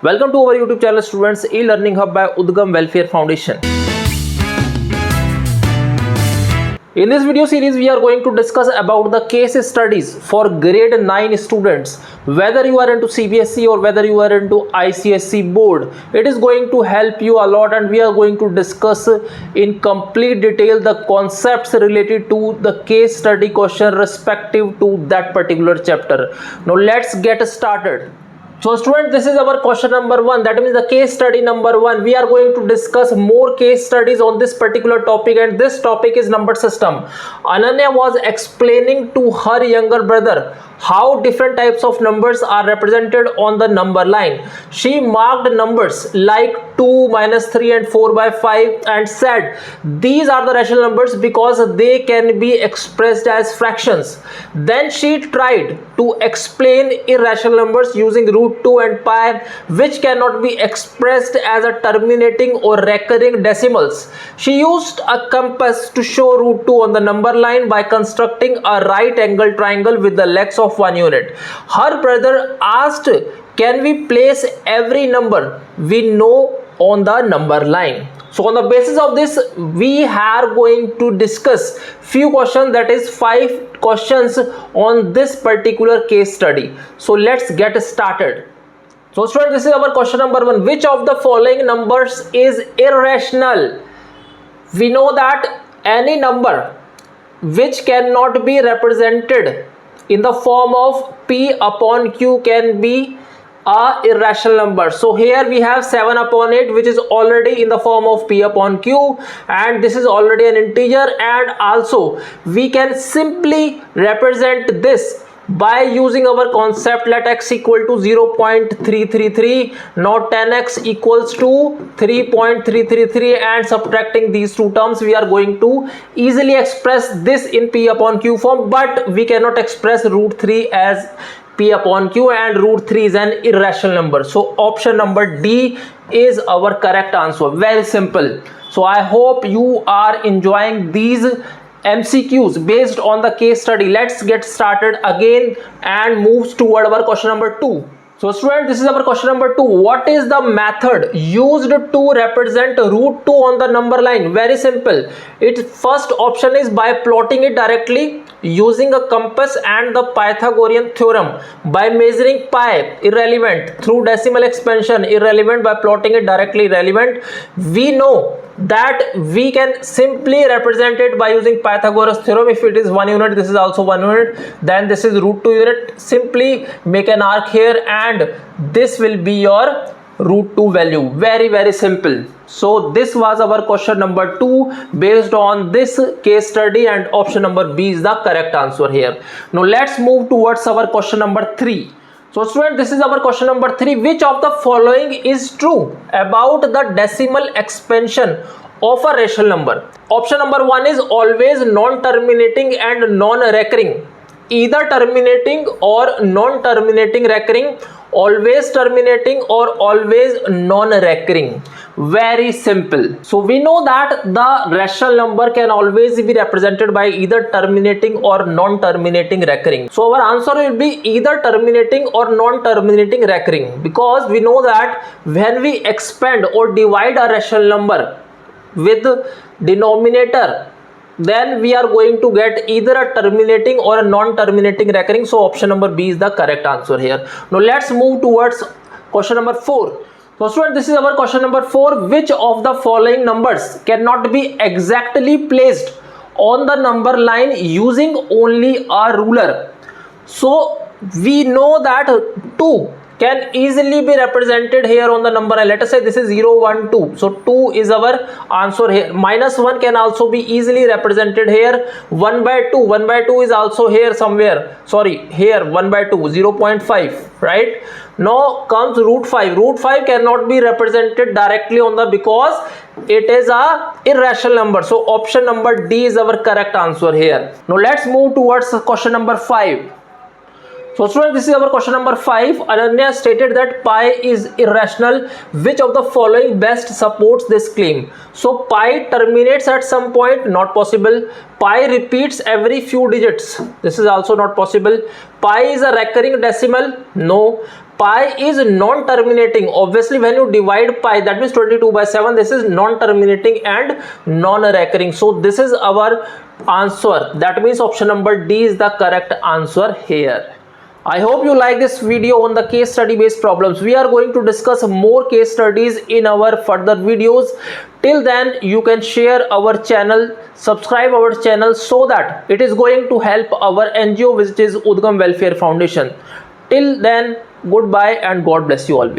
Welcome to our YouTube channel students, e-learning hub by Udgam Welfare Foundation. In this video series, we are going to discuss about the case studies for grade 9 students. Whether you are into CBSE or whether you are into ICSE board, it is going to help you a lot, and we are going to discuss in complete detail the concepts related to the case study question respective to that particular chapter. Now let's get started. So students, this is our question number 1, that means the case study number 1. We are going to discuss more case studies on this particular topic, and this topic is number system. Ananya was explaining to her younger brother how different types of numbers are represented on the number line. She marked numbers like 2, -3 and 4/5 and said these are the rational numbers because they can be expressed as fractions. Then she tried to explain irrational numbers using √2 and pi, which cannot be expressed as a terminating or recurring decimals. She used a compass to show √2 on the number line by constructing a right angle triangle with the legs of 1 unit. Her brother asked, can we place every number we know on the number line? So on the basis of this, we are going to discuss few questions, that is 5 questions on this particular case study. So let's get started. So students, this is our question number 1. Which of the following numbers is irrational? We know that any number which cannot be represented in the form of P upon Q can be a irrational number. So here we have 7/8, which is already in the form of P upon Q, and this is already an integer, and also we can simply represent this by using our concept, let x equal to 0.333. Now 10x equals to 3.333, and subtracting these two terms, we are going to easily express this in P upon Q form, but we cannot express √3 as P upon Q, and √3 is an irrational number. So option number D is our correct answer. Very simple. So I hope you are enjoying these MCQs based on the case study. Let's get started again and move toward our question number 2. So students, this is our question number 2. What is the method used to represent √2 on the number line? Very simple. Its first option is by plotting it directly using a compass and the Pythagorean theorem. By measuring pi, irrelevant. Through decimal expansion, irrelevant. By plotting it directly, irrelevant. We know that we can simply represent it by using Pythagoras theorem. If it is 1 unit, this is also 1 unit, then this is √2 unit. Simply make an arc here, and this will be your √2 value. Very simple. So this was our question number 2 based on this case study, and option number B is the correct answer here. Now let's move towards our question number 3. So student, this is our question number 3. Which of the following is true about the decimal expansion of a rational number? Option number 1 is always non-terminating and non-recurring. Either terminating or non-terminating, recurring, always terminating or always non-recurring. Very simple. So we know that the rational number can always be represented by either terminating or non-terminating recurring. So our answer will be either terminating or non-terminating recurring, because we know that when we expand or divide a rational number with denominator, then we are going to get either a terminating or a non-terminating recurring. So option number B is the correct answer here. Now let's move towards question number 4. So student, this is our question number 4. Which of the following numbers cannot be exactly placed on the number line using only a ruler? So we know that 2 can easily be represented here on the number line. Let us say this is 0, 1, 2. So 2 is our answer here. -1 can also be easily represented here. 1/2. 1/2 is also here somewhere. Sorry, here 1/2, 0.5, right? Now comes √5. √5 cannot be represented directly on the, because it is a irrational number. So option number D is our correct answer here. Now let's move towards question number 5. So students, this is our question number 5. Ananya stated that pi is irrational. Which of the following best supports this claim? So pi terminates at some point, not possible. Pi repeats every few digits. This is also not possible. Pi is a recurring decimal. No. pi is non-terminating. Obviously when you divide pi, that means 22/7, this is non-terminating and non-recurring. So this is our answer. That means option number D is the correct answer here. I hope you like this video on the case study based problems. We are going to discuss more case studies in our further videos. Till then, you can share our channel, subscribe our channel, so that it is going to help our NGO, which is Udgam Welfare Foundation. Till then, goodbye and God bless you all.